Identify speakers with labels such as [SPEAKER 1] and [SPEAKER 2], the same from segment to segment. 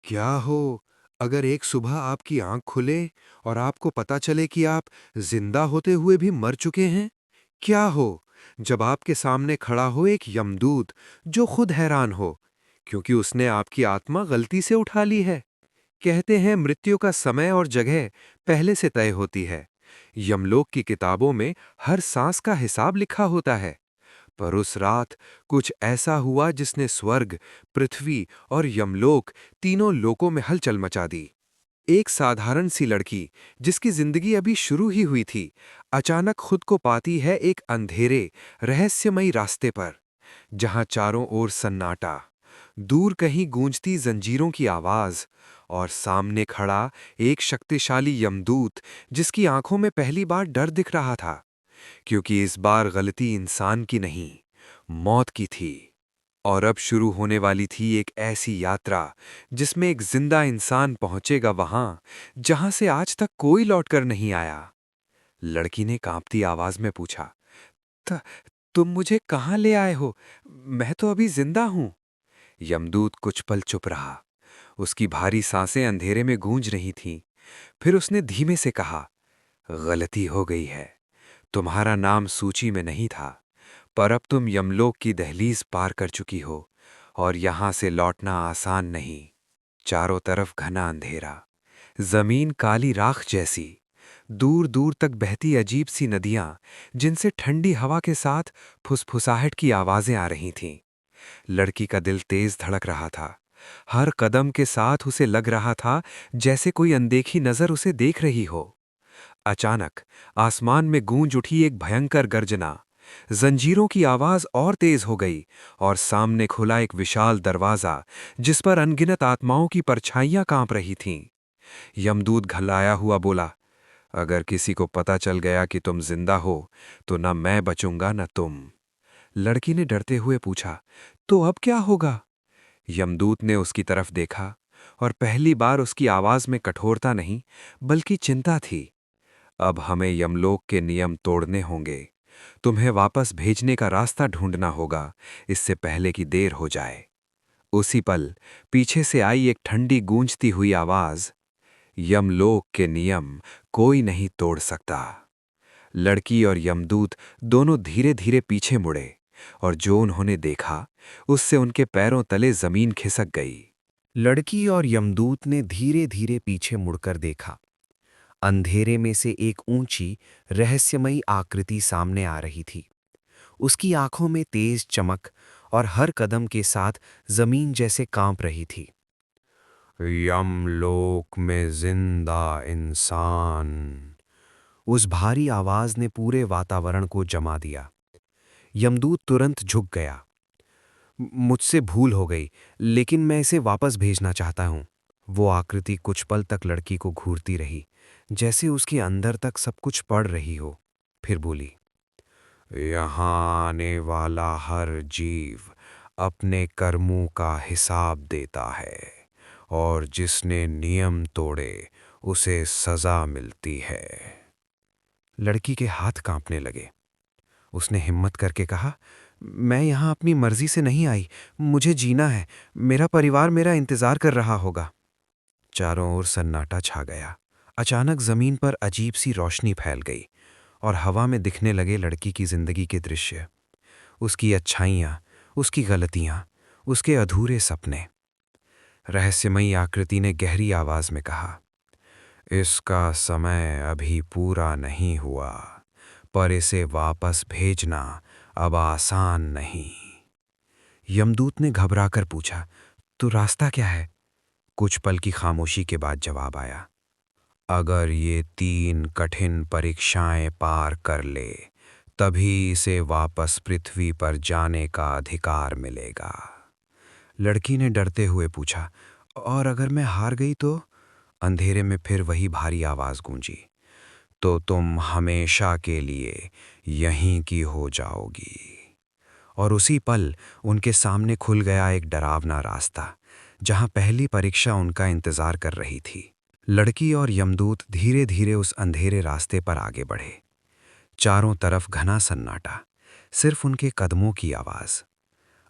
[SPEAKER 1] क्या हो अगर एक सुबह आपकी आंख खुले और आपको पता चले कि आप जिंदा होते हुए भी मर चुके हैं? क्या हो जब आपके सामने खड़ा हो एक यमदूत जो खुद हैरान हो क्योंकि उसने आपकी आत्मा गलती से उठा ली है? कहते हैं मृत्यु का समय और जगह पहले से तय होती है। यमलोक की किताबों में हर सांस का हिसाब लिखा होता है। पर उस रात कुछ ऐसा हुआ जिसने स्वर्ग, पृथ्वी और यमलोक तीनों लोकों में हलचल मचा दी। एक साधारण सी लड़की जिसकी जिंदगी अभी शुरू ही हुई थी, अचानक खुद को पाती है एक अंधेरे, रहस्यमयी रास्ते पर, जहां चारों ओर सन्नाटा, दूर कहीं गूंजती जंजीरों की आवाज और सामने खड़ा एक शक्तिशाली यमदूत जिसकी आंखों में पहली बार डर दिख रहा था, क्योंकि इस बार गलती इंसान की नहीं, मौत की थी। और अब शुरू होने वाली थी एक ऐसी यात्रा जिसमें एक जिंदा इंसान पहुंचेगा वहां जहां से आज तक कोई लौटकर नहीं आया। लड़की ने कांपती आवाज में पूछा, "त- तुम मुझे कहां ले आए हो? मैं तो अभी जिंदा हूं।" यमदूत कुछ पल चुप रहा। उसकी भारी सांसें अंधेरे में गूंज रही थीं। फिर उसने धीमे से कहा, "गलती हो गई है। तुम्हारा नाम सूची में नहीं था, पर अब तुम यमलोक की दहलीज पार कर चुकी हो और यहां से लौटना आसान नहीं।" चारों तरफ घना अंधेरा, जमीन काली राख जैसी, दूर दूर तक बहती अजीब सी नदियां जिनसे ठंडी हवा के साथ फुसफुसाहट की आवाजें आ रही थीं। लड़की का दिल तेज धड़क रहा था। हर कदम के साथ उसे लग रहा था जैसे कोई अनदेखी नजर उसे देख रही हो। अचानक आसमान में गूंज उठी एक भयंकर गर्जना। जंजीरों की आवाज और तेज हो गई और सामने खुला एक विशाल दरवाजा जिस पर अनगिनत आत्माओं की परछाइयां कांप रही थीं। यमदूत घबराया हुआ बोला, "अगर किसी को पता चल गया कि तुम जिंदा हो तो न मैं बचूंगा न तुम।" लड़की ने डरते हुए पूछा, "तो अब क्या होगा?" यमदूत ने उसकी तरफ देखा और पहली बार उसकी आवाज में कठोरता नहीं बल्कि चिंता थी। "अब हमें यमलोक के नियम तोड़ने होंगे। तुम्हें वापस भेजने का रास्ता ढूंढना होगा, इससे पहले कि देर हो जाए।" उसी पल पीछे से आई एक ठंडी गूंजती हुई आवाज, "यमलोक के नियम कोई नहीं तोड़ सकता।" लड़की और यमदूत दोनों धीरे धीरे पीछे मुड़े और जो उन्होंने देखा उससे उनके पैरों तले जमीन खिसक गई।
[SPEAKER 2] लड़की और यमदूत ने धीरे धीरे पीछे मुड़कर देखा। अंधेरे में से एक ऊंची, रहस्यमयी आकृति सामने आ रही थी। उसकी आंखों में तेज चमक और हर कदम के साथ जमीन जैसे कांप रही थी। यमलोक में जिंदा इंसान। उस भारी आवाज ने पूरे वातावरण को जमा दिया। यमदूत तुरंत झुक गया। मुझसे भूल हो गई, लेकिन मैं इसे वापस भेजना चाहता हूं। वो आकृति कुछ पल तक लड़की को घूरती रही, जैसे उसके अंदर तक सब कुछ पड़ रही हो। फिर बोली, यहाँ आने वाला हर जीव अपने कर्मों का हिसाब देता है और जिसने नियम तोड़े उसे सजा मिलती है। लड़की के हाथ कांपने लगे। उसने हिम्मत करके कहा, मैं यहाँ अपनी मर्जी से नहीं आई। मुझे जीना है। मेरा परिवार मेरा इंतजार कर रहा होगा। चारों ओर सन्नाटा छा गया। अचानक जमीन पर अजीब सी रोशनी फैल गई और हवा में दिखने लगे लड़की की जिंदगी के दृश्य, उसकी अच्छाइयाँ, उसकी गलतियाँ, उसके अधूरे सपने। रहस्यमयी आकृति ने गहरी आवाज में कहा, इसका समय अभी पूरा नहीं हुआ, पर इसे वापस भेजना अब आसान नहीं। यमदूत ने घबराकर पूछा, तो रास्ता क्या है? कुछ पल की खामोशी के बाद जवाब आया, अगर ये 3 कठिन परीक्षाएं पार कर ले, तभी इसे वापस पृथ्वी पर जाने का अधिकार मिलेगा। लड़की ने डरते हुए पूछा, और अगर मैं हार गई तो? अंधेरे में फिर वही भारी आवाज गूंजी, तो तुम हमेशा के लिए यहीं की हो जाओगी। और उसी पल उनके सामने खुल गया एक डरावना रास्ता, जहां पहली परीक्षा उनका इंतजार कर रही थी। लड़की और यमदूत धीरे धीरे उस अंधेरे रास्ते पर आगे बढ़े। चारों तरफ घना सन्नाटा, सिर्फ उनके कदमों की आवाज।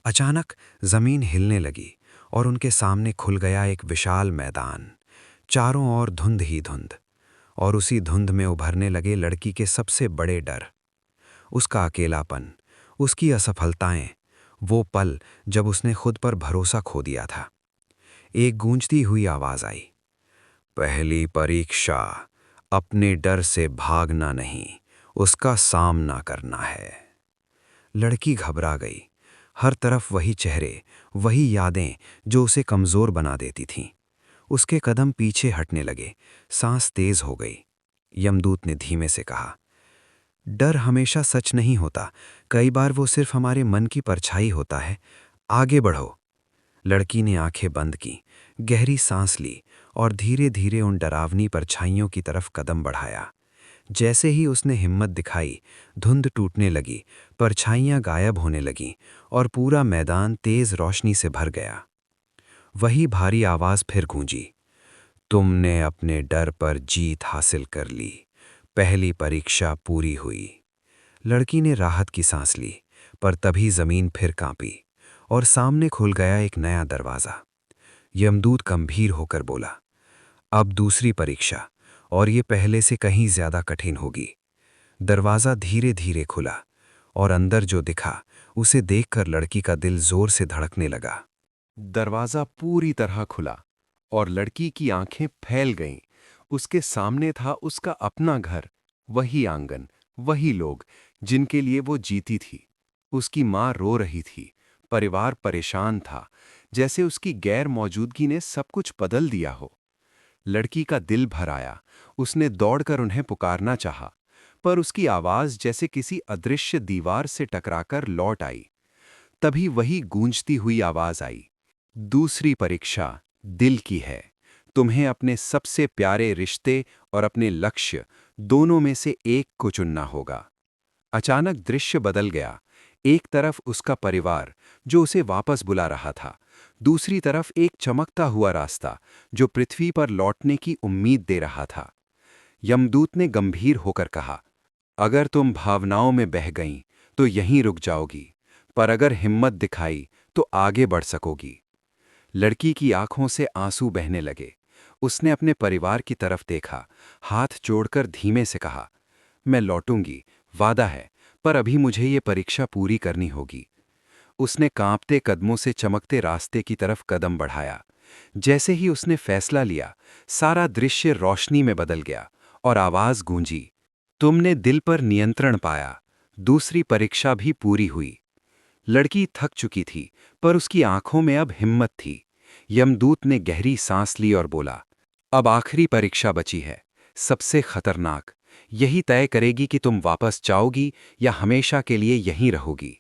[SPEAKER 2] अचानक जमीन हिलने लगी और उनके सामने खुल गया एक विशाल मैदान। चारों ओर धुंध ही धुंध, और उसी धुंध में उभरने लगे लड़की के सबसे बड़े डर। उसका अकेलापन, उसकी असफलताएं, वो पल जब उसने खुद पर भरोसा खो दिया था। एक गूंजती हुई आवाज आई, पहली परीक्षा, अपने डर से भागना नहीं, उसका सामना करना है। लड़की घबरा गई। हर तरफ वही चेहरे, वही यादें जो उसे कमजोर बना देती थीं। उसके कदम पीछे हटने लगे, सांस तेज हो गई। यमदूत ने धीमे से कहा, डर हमेशा सच नहीं होता, कई बार वो सिर्फ हमारे मन की परछाई होता है। आगे बढ़ो। लड़की ने आंखें बंद की, गहरी सांस ली और धीरे धीरे उन डरावनी परछाइयों की तरफ कदम बढ़ाया। जैसे ही उसने हिम्मत दिखाई, धुंध टूटने लगी, परछाइयां गायब होने लगीं और पूरा मैदान तेज रोशनी से भर गया। वही भारी आवाज फिर गूंजी, तुमने अपने डर पर जीत हासिल कर ली, पहली परीक्षा पूरी हुई। लड़की ने राहत की सांस ली, पर तभी जमीन फिर कांपी और सामने खुल गया एक नया दरवाजा। यमदूत गंभीर होकर बोला, अब दूसरी परीक्षा, और ये पहले से कहीं ज्यादा कठिन होगी। दरवाजा धीरे धीरे खुला और अंदर जो दिखा उसे देखकर लड़की का दिल जोर से धड़कने लगा।
[SPEAKER 1] दरवाजा पूरी तरह खुला और लड़की की आंखें फैल गईं। उसके सामने था उसका अपना घर, वही आंगन, वही लोग जिनके लिए वो जीती थी। उसकी माँ रो रही थी, परिवार परेशान था, जैसे उसकी गैर मौजूदगी ने सब कुछ बदल दिया हो। लड़की का दिल भर आया। उसने दौड़कर उन्हें पुकारना चाहा, पर उसकी आवाज जैसे किसी अदृश्य दीवार से टकराकर लौट आई। तभी वही गूंजती हुई आवाज आई, दूसरी परीक्षा दिल की है। तुम्हें अपने सबसे प्यारे रिश्ते और अपने लक्ष्य दोनों में से एक को चुनना होगा। अचानक दृश्य बदल गया। एक तरफ उसका परिवार जो उसे वापस बुला रहा था, दूसरी तरफ एक चमकता हुआ रास्ता जो पृथ्वी पर लौटने की उम्मीद दे रहा था। यमदूत ने गंभीर होकर कहा, अगर तुम भावनाओं में बह गईं तो यहीं रुक जाओगी, पर अगर हिम्मत दिखाई तो आगे बढ़ सकोगी। लड़की की आंखों से आंसू बहने लगे। उसने अपने परिवार की तरफ देखा, हाथ जोड़कर धीमे से कहा, मैं लौटूंगी, वादा है, पर अभी मुझे ये परीक्षा पूरी करनी होगी। उसने कांपते कदमों से चमकते रास्ते की तरफ कदम बढ़ाया। जैसे ही उसने फैसला लिया, सारा दृश्य रोशनी में बदल गया और आवाज गूंजी, तुमने दिल पर नियंत्रण पाया, दूसरी परीक्षा भी पूरी हुई। लड़की थक चुकी थी, पर उसकी आंखों में अब हिम्मत थी। यमदूत ने गहरी सांस ली और बोला, अब आखिरी परीक्षा बची है, सबसे खतरनाक। यही तय करेगी कि तुम वापस जाओगी या हमेशा के लिए यहीं रहोगी।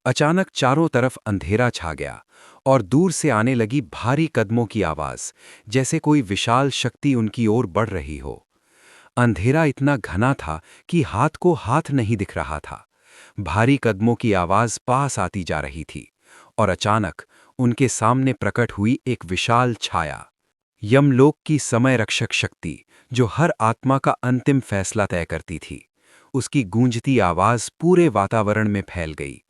[SPEAKER 1] अचानक चारों तरफ अंधेरा छा गया और दूर से आने लगी भारी कदमों की आवाज, जैसे कोई विशाल शक्ति उनकी ओर बढ़ रही हो। अंधेरा इतना घना था कि हाथ को हाथ नहीं दिख रहा था। भारी कदमों की आवाज पास आती जा रही थी और अचानक उनके सामने प्रकट हुई एक विशाल छाया, यमलोक की समय रक्षक शक्ति जो हर आत्मा का अंतिम फैसला तय करती थी। उसकी गूंजती आवाज पूरे वातावरण में फैल गई,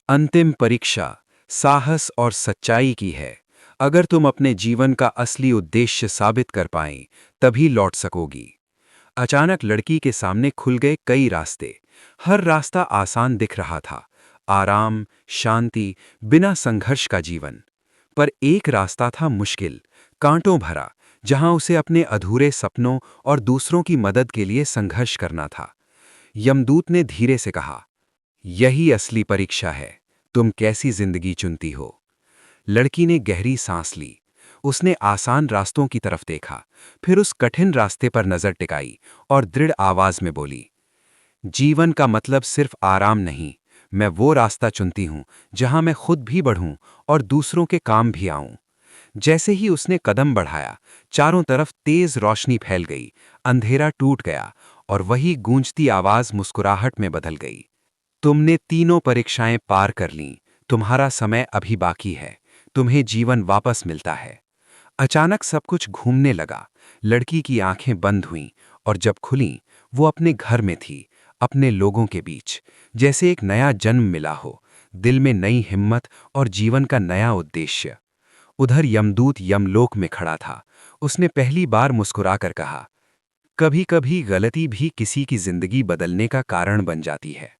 [SPEAKER 1] अंतिम परीक्षा साहस और सच्चाई की है। अगर तुम अपने जीवन का असली उद्देश्य साबित कर पाएं, तभी लौट सकोगी। अचानक लड़की के सामने खुल गए कई रास्ते। हर रास्ता आसान दिख रहा था, आराम, शांति, बिना संघर्ष का जीवन। पर एक रास्ता था मुश्किल, कांटों भरा, जहां उसे अपने अधूरे सपनों और दूसरों की मदद के लिए संघर्ष करना था। यमदूत ने धीरे से कहा, यही असली परीक्षा है, तुम कैसी जिंदगी चुनती हो। लड़की ने गहरी सांस ली। उसने आसान रास्तों की तरफ देखा, फिर उस कठिन रास्ते पर नजर टिकाई और दृढ़ आवाज में बोली, जीवन का मतलब सिर्फ आराम नहीं। मैं वो रास्ता चुनती हूं जहां मैं खुद भी बढ़ूं और दूसरों के काम भी आऊं। जैसे ही उसने कदम बढ़ाया, चारों तरफ तेज रोशनी फैल गई, अंधेरा टूट गया और वही गूंजती आवाज मुस्कुराहट में बदल गई। तुमने तीनों परीक्षाएं पार कर लीं, तुम्हारा समय अभी बाकी है, तुम्हें जीवन वापस मिलता है। अचानक सब कुछ घूमने लगा। लड़की की आंखें बंद हुईं और जब खुलीं, वो अपने घर में थी, अपने लोगों के बीच, जैसे एक नया जन्म मिला हो, दिल में नई हिम्मत और जीवन का नया उद्देश्य।
[SPEAKER 3] उधर यमदूत यमलोक में खड़ा था। उसने पहली बार मुस्कुराकर कहा, कभी कभी गलती भी किसी की जिंदगी बदलने का कारण बन जाती है।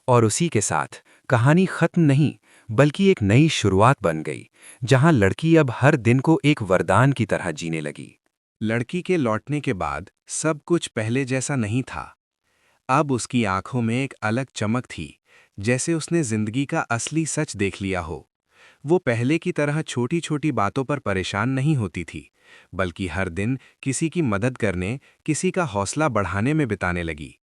[SPEAKER 3] और उसी के साथ कहानी खत्म नहीं, बल्कि एक नई शुरुआत बन गई, जहां लड़की अब हर दिन को एक वरदान की तरह जीने लगी।
[SPEAKER 4] लड़की के लौटने के बाद सब कुछ पहले जैसा नहीं था। अब उसकी आंखों में एक अलग चमक थी, जैसे उसने जिंदगी का असली सच देख लिया हो। वो पहले की तरह छोटी छोटी बातों पर परेशान नहीं होती थी, बल्कि हर दिन किसी की मदद करने, किसी का हौसला बढ़ाने में बिताने लगी।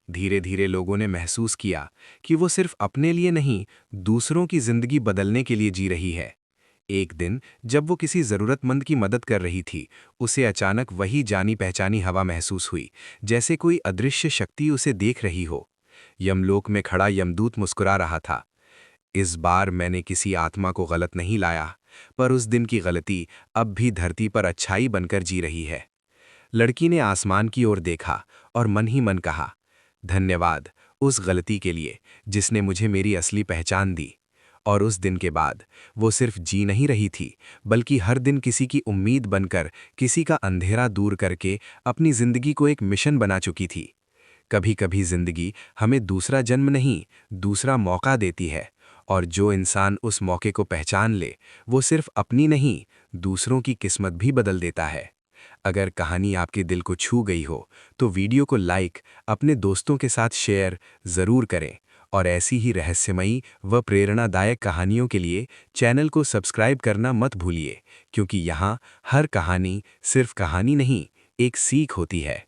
[SPEAKER 4] धीरे धीरे लोगों ने महसूस किया कि वो सिर्फ अपने लिए नहीं, दूसरों की जिंदगी बदलने के लिए जी रही है। एक दिन जब वो किसी जरूरतमंद की मदद कर रही थी, उसे अचानक वही जानी पहचानी हवा महसूस हुई, जैसे कोई अदृश्य शक्ति उसे देख रही हो। यमलोक में खड़ा यमदूत मुस्कुरा रहा था। इस बार मैंने किसी आत्मा को गलत नहीं लाया, पर उस दिन की गलती अब भी धरती पर अच्छाई बनकर जी रही है। लड़की ने आसमान की ओर देखा और मन ही मन कहा, धन्यवाद उस गलती के लिए जिसने मुझे मेरी असली पहचान दी। और उस दिन के बाद वो सिर्फ जी नहीं रही थी, बल्कि हर दिन किसी की उम्मीद बनकर, किसी का अंधेरा दूर करके अपनी जिंदगी को एक मिशन बना चुकी थी। कभी कभी जिंदगी हमें दूसरा जन्म नहीं, दूसरा मौका देती है, और जो इंसान उस मौके को पहचान ले, वो सिर्फ अपनी नहीं, दूसरों की किस्मत भी बदल देता है। अगर कहानी आपके दिल को छू गई हो, तो वीडियो को लाइक, अपने दोस्तों के साथ शेयर ज़रूर करें, और ऐसी ही रहस्यमयी व प्रेरणादायक कहानियों के लिए चैनल को सब्सक्राइब करना मत भूलिए, क्योंकि यहाँ हर कहानी सिर्फ कहानी नहीं, एक सीख होती है।